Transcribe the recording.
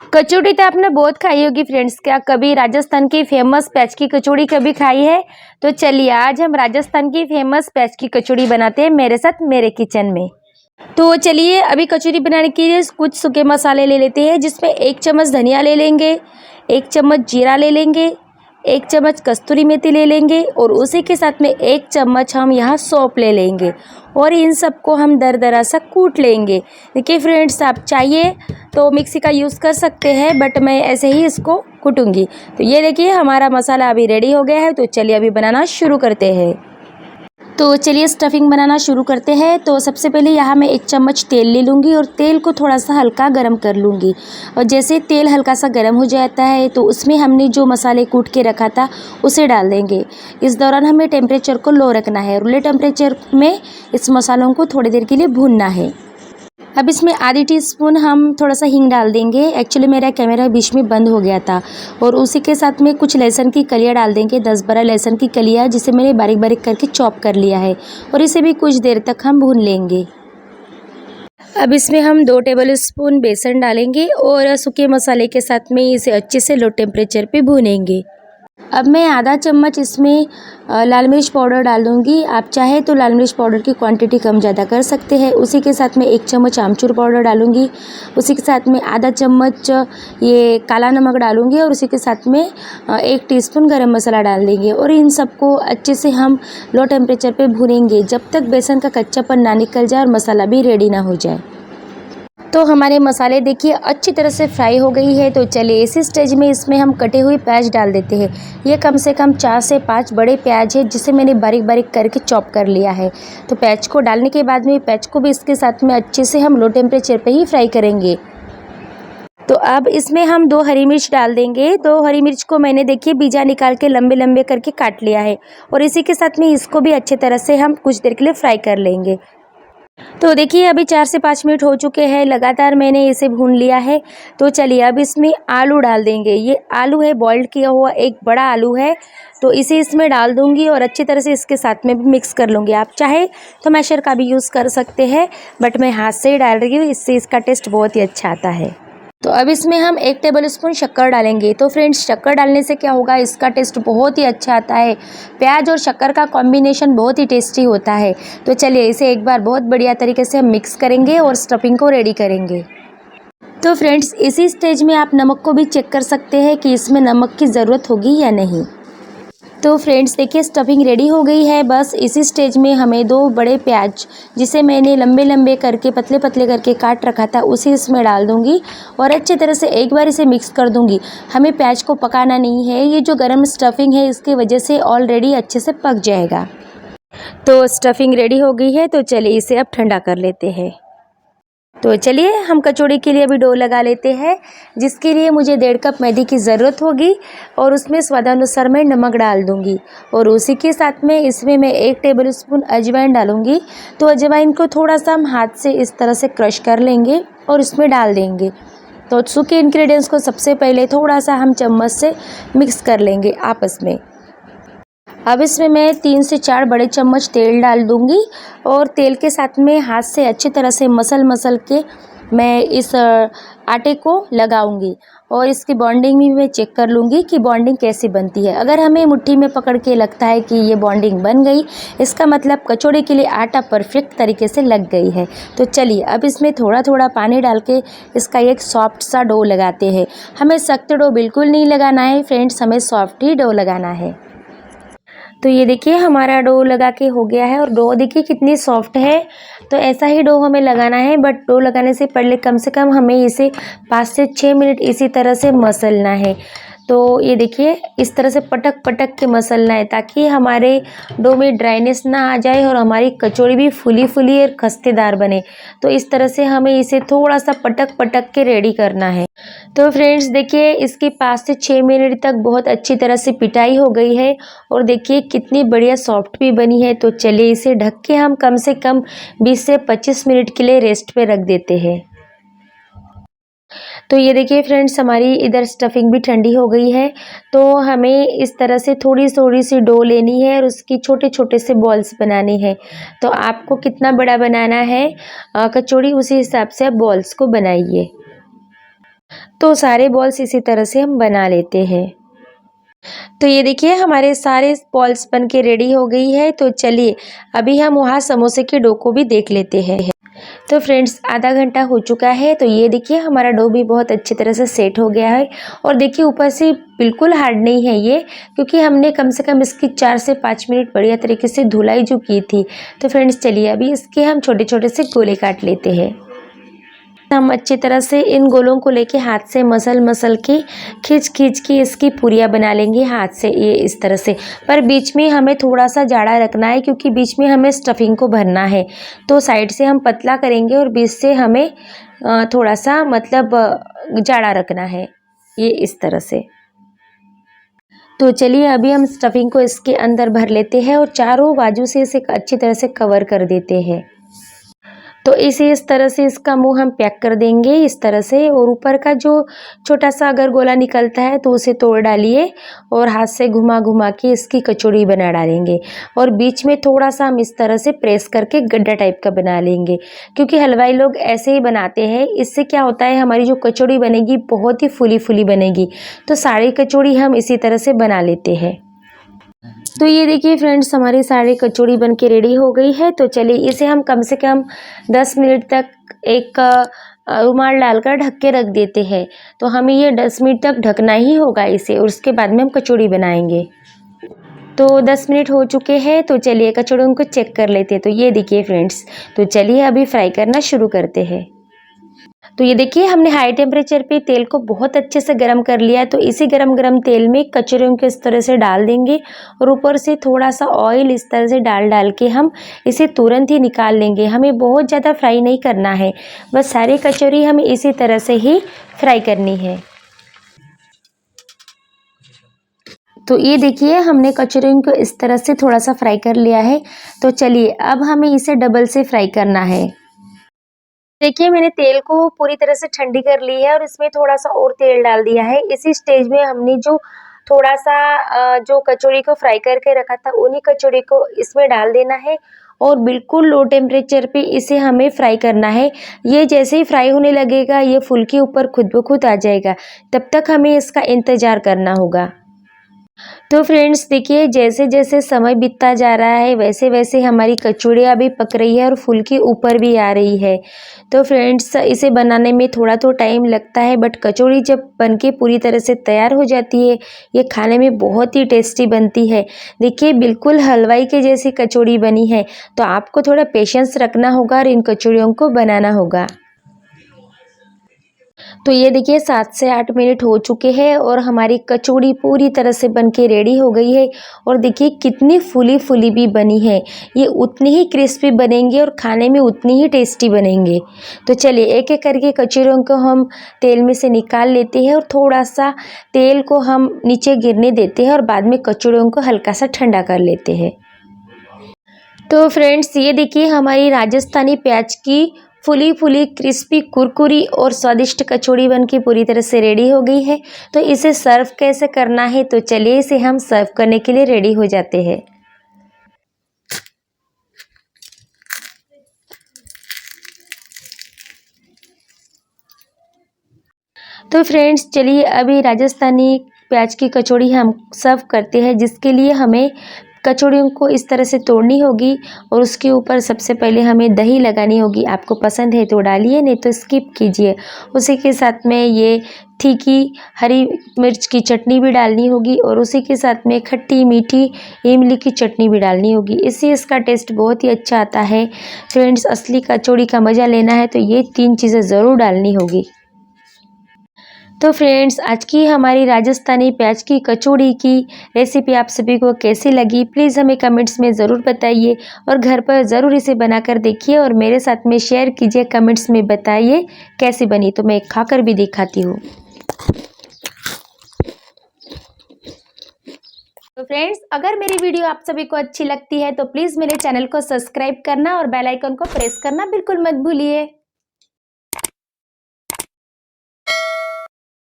कचौड़ी तो आपने बहुत खाई होगी फ्रेंड्स। क्या कभी राजस्थान की फेमस पैच की कचौड़ी कभी खाई है? तो चलिए आज हम राजस्थान की फेमस पैच की कचौड़ी बनाते हैं मेरे साथ मेरे किचन में। तो चलिए अभी कचौरी बनाने के लिए कुछ सूखे मसाले ले लेते हैं, जिसमें 1 चम्मच धनिया ले लेंगे, 1 चम्मच जीरा ले लेंगे, 1 चम्मच कस्तूरी मेथी ले लेंगे और उसी के साथ में 1 चम्मच हम यहाँ सौंफ ले लेंगे और इन सबको हम दरदरा सा कूट लेंगे। देखिए फ्रेंड्स, आप चाहिए तो मिक्सी का यूज़ कर सकते हैं, बट मैं ऐसे ही इसको कूटूंगी। तो ये देखिए हमारा मसाला अभी रेडी हो गया है। तो चलिए अभी बनाना शुरू करते हैं। तो चलिए स्टफिंग बनाना शुरू करते हैं। तो सबसे पहले यहाँ मैं 1 चम्मच तेल ले लूँगी और तेल को थोड़ा सा हल्का गरम कर लूँगी। और जैसे तेल हल्का सा गरम हो जाता है तो उसमें हमने जो मसाले कूट के रखा था उसे डाल देंगे। इस दौरान हमें टेम्परेचर को लो रखना है। रूले टेम्परेचर में इस मसालों को थोड़ी देर के लिए भूनना है। अब इसमें आधी टीस्पून हम थोड़ा सा हींग डाल देंगे। एक्चुअली मेरा कैमरा बीच में बंद हो गया था। और उसी के साथ में कुछ लहसुन की कलियाँ डाल देंगे, 10-12 लहसुन की कलियाँ, जिसे मैंने बारीक बारीक करके चॉप कर लिया है और इसे भी कुछ देर तक हम भून लेंगे। अब इसमें हम 2 टेबलस्पून बेसन डालेंगे और सूखे मसाले के साथ में इसे अच्छे से लो टेम्परेचर पे भूनेंगे। अब मैं आधा चम्मच इसमें लाल मिर्च पाउडर डाल दूँगी। आप चाहे तो लाल मिर्च पाउडर की क्वांटिटी कम ज़्यादा कर सकते हैं। उसी के साथ में 1 चम्मच आमचूर पाउडर डालूँगी। उसी के साथ में आधा चम्मच ये काला नमक डालूँगी और उसी के साथ में 1 टीस्पून गरम मसाला डाल देंगे और इन सबको अच्छे से हम लो टेम्परेचर पे भूनेंगे जब तक बेसन का कच्चापन ना निकल जाए और मसाला भी रेडी ना हो जाए। तो हमारे मसाले देखिए अच्छी तरह से फ्राई हो गई है। तो चलिए इसी स्टेज में इसमें हम कटे हुए प्याज डाल देते हैं। ये कम से कम 4 से 5 बड़े प्याज है, जिसे मैंने बारीक बारीक करके चॉप कर लिया है। तो प्याज को डालने के बाद में प्याज को भी इसके साथ में अच्छे से हम लो टेम्परेचर पे ही फ्राई करेंगे। तो अब इसमें हम 2 हरी मिर्च डाल देंगे। 2 हरी मिर्च को मैंने देखिए बीजा निकाल के लंबे लंबे करके काट लिया है और इसी के साथ में इसको भी अच्छे तरह से हम कुछ देर के लिए फ्राई कर लेंगे। तो देखिए अभी 4 से 5 मिनट हो चुके हैं, लगातार मैंने इसे भून लिया है। तो चलिए अब इसमें आलू डाल देंगे। ये आलू है बॉइल्ड किया हुआ, एक बड़ा आलू है। तो इसे इसमें डाल दूंगी और अच्छी तरह से इसके साथ में भी मिक्स कर लूँगी। आप चाहे तो मैशर का भी यूज़ कर सकते हैं, बट मैं हाथ से ही डाल रही हूँ, इससे इसका टेस्ट बहुत ही अच्छा आता है। तो अब इसमें हम 1 टेबलस्पून शक्कर डालेंगे। तो फ्रेंड्स, शक्कर डालने से क्या होगा, इसका टेस्ट बहुत ही अच्छा आता है। प्याज और शक्कर का कॉम्बिनेशन बहुत ही टेस्टी होता है। तो चलिए इसे एक बार बहुत बढ़िया तरीके से हम मिक्स करेंगे और स्टफिंग को रेडी करेंगे। तो फ्रेंड्स, इसी स्टेज में आप नमक को भी चेक कर सकते हैं कि इसमें नमक की ज़रूरत होगी या नहीं। तो फ्रेंड्स देखिए स्टफिंग रेडी हो गई है। बस इसी स्टेज में हमें 2 बड़े प्याज, जिसे मैंने लंबे लंबे करके पतले पतले करके काट रखा था, उसे इसमें डाल दूंगी और अच्छे तरह से एक बार इसे मिक्स कर दूंगी। हमें प्याज को पकाना नहीं है, ये जो गरम स्टफिंग है इसकी वजह से ऑलरेडी अच्छे से पक जाएगा। तो स्टफिंग रेडी हो गई है। तो चलिए इसे अब ठंडा कर लेते हैं। तो चलिए हम कचौड़ी के लिए अभी डो लगा लेते हैं, जिसके लिए मुझे 1.5 कप मैदे की ज़रूरत होगी और उसमें स्वादानुसार मैं नमक डाल दूंगी और उसी के साथ में इसमें मैं 1 टेबलस्पून अजवाइन डालूंगी। तो अजवाइन को थोड़ा सा हम हाथ से इस तरह से क्रश कर लेंगे और इसमें डाल देंगे। तो सूखे इंग्रेडिएंट्स को सबसे पहले थोड़ा सा हम चम्मच से मिक्स कर लेंगे आपस में। अब इसमें मैं 3 से 4 बड़े चम्मच तेल डाल दूंगी और तेल के साथ में हाथ से अच्छी तरह से मसल के मैं इस आटे को लगाऊंगी और इसकी बॉन्डिंग भी मैं चेक कर लूँगी कि बॉन्डिंग कैसी बनती है। अगर हमें मुट्ठी में पकड़ के लगता है कि ये बॉन्डिंग बन गई, इसका मतलब कचौड़ी के लिए आटा परफेक्ट तरीके से लग गई है। तो चलिए अब इसमें थोड़ा थोड़ा पानी डाल के इसका एक सॉफ्ट सा डो लगाते हैं। हमें सख्त डो बिल्कुल नहीं लगाना है फ्रेंड्स, हमें सॉफ्ट ही डो लगाना है। तो ये देखिए हमारा डो लगा के हो गया है और डो देखिए कितनी सॉफ्ट है। तो ऐसा ही डो हमें लगाना है, बट डो लगाने से पहले कम से कम हमें इसे 5 से 6 मिनट इसी तरह से मसलना है। तो ये देखिए इस तरह से पटक पटक के मसलना है, ताकि हमारे डो में ड्राइनेस ना आ जाए और हमारी कचौड़ी भी फुली फुली और खस्तेदार बने। तो इस तरह से हमें इसे थोड़ा सा पटक पटक के रेडी करना है। तो फ्रेंड्स देखिए इसकी 5 से 6 मिनट तक बहुत अच्छी तरह से पिटाई हो गई है और देखिए कितनी बढ़िया सॉफ्ट भी बनी है। तो चलिए इसे ढक के हम कम से कम 20 से 25 मिनट के लिए रेस्ट पे रख देते हैं। तो ये देखिए फ्रेंड्स हमारी इधर स्टफिंग भी ठंडी हो गई है। तो हमें इस तरह से थोड़ी थोड़ी सी डो लेनी है और उसकी छोटे छोटे से बॉल्स बनाने हैं। तो आपको कितना बड़ा बनाना है कचौड़ी, उसी हिसाब से आप बॉल्स को बनाइए। तो सारे बॉल्स इसी तरह से हम बना लेते हैं। तो ये देखिए हमारे सारे बॉल्स बन के रेडी हो गई है। तो चलिए अभी हम वहाँ समोसे के डो को भी देख लेते हैं। तो फ्रेंड्स आधा घंटा हो चुका है। तो ये देखिए हमारा डो भी बहुत अच्छी तरह से सेट हो गया है और देखिए ऊपर से बिल्कुल हार्ड नहीं है ये, क्योंकि हमने कम से कम इसकी 4 से 5 मिनट बढ़िया तरीके से धुलाई जो की थी। तो फ्रेंड्स चलिए अभी इसके हम छोटे छोटे से गोले काट लेते हैं। हम अच्छी तरह से इन गोलों को लेके हाथ से मसल के खींच के इसकी पूरियाँ बना लेंगे हाथ से, ये इस तरह से। पर बीच में हमें थोड़ा सा जाड़ा रखना है, क्योंकि बीच में हमें स्टफिंग को भरना है। तो साइड से हम पतला करेंगे और बीच से हमें थोड़ा सा मतलब जाड़ा रखना है, ये इस तरह से। तो चलिए अभी हम स्टफिंग को इसके अंदर भर लेते हैं और चारों बाजू से इसे अच्छी तरह से कवर कर देते हैं। तो इस तरह से इसका मुंह हम पैक कर देंगे इस तरह से, और ऊपर का जो छोटा सा अगर गोला निकलता है तो उसे तोड़ डालिए और हाथ से घुमा के इसकी कचौड़ी बना डालेंगे। और बीच में थोड़ा सा हम इस तरह से प्रेस करके गड्ढा टाइप का बना लेंगे, क्योंकि हलवाई लोग ऐसे ही बनाते हैं। इससे क्या होता है, हमारी जो कचौड़ी बनेगी बहुत ही फूली बनेगी। तो सारी कचौड़ी हम इसी तरह से बना लेते हैं। तो ये देखिए फ्रेंड्स हमारी सारी कचौड़ी बन के रेडी हो गई है। तो चलिए इसे हम कम से कम 10 मिनट तक एक रुमाल डालकर ढक के रख देते हैं। तो हमें ये 10 मिनट तक ढकना ही होगा इसे, और उसके बाद में हम कचौड़ी बनाएंगे। तो 10 मिनट हो चुके हैं। तो चलिए कचौड़ियों को चेक कर लेते हैं। तो ये देखिए फ्रेंड्स, तो चलिए अभी फ्राई करना शुरू करते हैं। तो ये देखिए हमने हाई टेम्परेचर पे तेल को बहुत अच्छे से गर्म कर लिया है। तो इसी गरम तेल में कचौरियों को इस तरह से डाल देंगे और ऊपर से थोड़ा सा ऑयल इस तरह से डाल के हम इसे तुरंत ही निकाल लेंगे। हमें बहुत ज़्यादा फ्राई नहीं करना है, बस सारी कचौरी हमें इसी तरह से ही फ्राई करनी है। तो ये देखिए हमने कचौरियों को इस तरह से थोड़ा सा फ्राई कर लिया है। तो चलिए अब हमें इसे डबल से फ्राई करना है। देखिए मैंने तेल को पूरी तरह से ठंडी कर ली है और इसमें थोड़ा सा और तेल डाल दिया है। इसी स्टेज में हमने जो थोड़ा सा जो कचौड़ी को फ्राई करके रखा था उन्हीं कचौड़ी को इसमें डाल देना है और बिल्कुल लो टेम्परेचर पे इसे हमें फ्राई करना है। ये जैसे ही फ्राई होने लगेगा ये फुल के ऊपर खुद ब खुद आ जाएगा, तब तक हमें इसका इंतज़ार करना होगा। तो फ्रेंड्स देखिए जैसे जैसे समय बीतता जा रहा है वैसे वैसे हमारी कचौड़ियाँ भी पक रही है और फुल के ऊपर भी आ रही है। तो फ्रेंड्स इसे बनाने में थोड़ा तो टाइम लगता है, बट कचौड़ी जब बनके पूरी तरह से तैयार हो जाती है ये खाने में बहुत ही टेस्टी बनती है। देखिए बिल्कुल हलवाई के जैसी कचौड़ी बनी है। तो आपको थोड़ा पेशेंस रखना होगा और इन कचौड़ियों को बनाना होगा। तो ये देखिए 7 से 8 मिनट हो चुके हैं और हमारी कचौड़ी पूरी तरह से बनके रेडी हो गई है। और देखिए कितनी फूली भी बनी है। ये उतनी ही क्रिस्पी बनेंगे और खाने में उतनी ही टेस्टी बनेंगे। तो चलिए एक एक करके कचौड़ियों को हम तेल में से निकाल लेते हैं और थोड़ा सा तेल को हम नीचे गिरने देते हैं और बाद में कचौड़ियों को हल्का सा ठंडा कर लेते हैं। तो फ्रेंड्स ये देखिए हमारी राजस्थानी प्याज की फूली क्रिस्पी कुरकुरी और स्वादिष्ट कचौड़ी बनके पूरी तरह से रेडी हो गई है। तो इसे सर्व कैसे करना है, तो चलिए इसे हम सर्व करने के लिए रेडी हो जाते हैं। तो फ्रेंड्स चलिए अभी राजस्थानी प्याज की कचौड़ी हम सर्व करते हैं, जिसके लिए हमें कचौड़ियों को इस तरह से तोड़नी होगी और उसके ऊपर सबसे पहले हमें दही लगानी होगी। आपको पसंद है तो डालिए, नहीं तो स्किप कीजिए। उसी के साथ में ये तीखी हरी मिर्च की चटनी भी डालनी होगी और उसी के साथ में खट्टी मीठी इमली की चटनी भी डालनी होगी। इससे इसका टेस्ट बहुत ही अच्छा आता है। फ्रेंड्स असली कचौड़ी का मज़ा लेना है तो ये 3 चीज़ें ज़रूर डालनी होगी। तो फ्रेंड्स आज की हमारी राजस्थानी प्याज की कचौड़ी की रेसिपी आप सभी को कैसी लगी प्लीज़ हमें कमेंट्स में ज़रूर बताइए और घर पर ज़रूर इसे बनाकर देखिए और मेरे साथ में शेयर कीजिए, कमेंट्स में बताइए कैसी बनी, तो मैं खाकर भी दिखाती हूँ। तो फ्रेंड्स अगर मेरी वीडियो आप सभी को अच्छी लगती है तो प्लीज़ मेरे चैनल को सब्सक्राइब करना और बेल आइकन को प्रेस करना बिल्कुल मत भूलिए।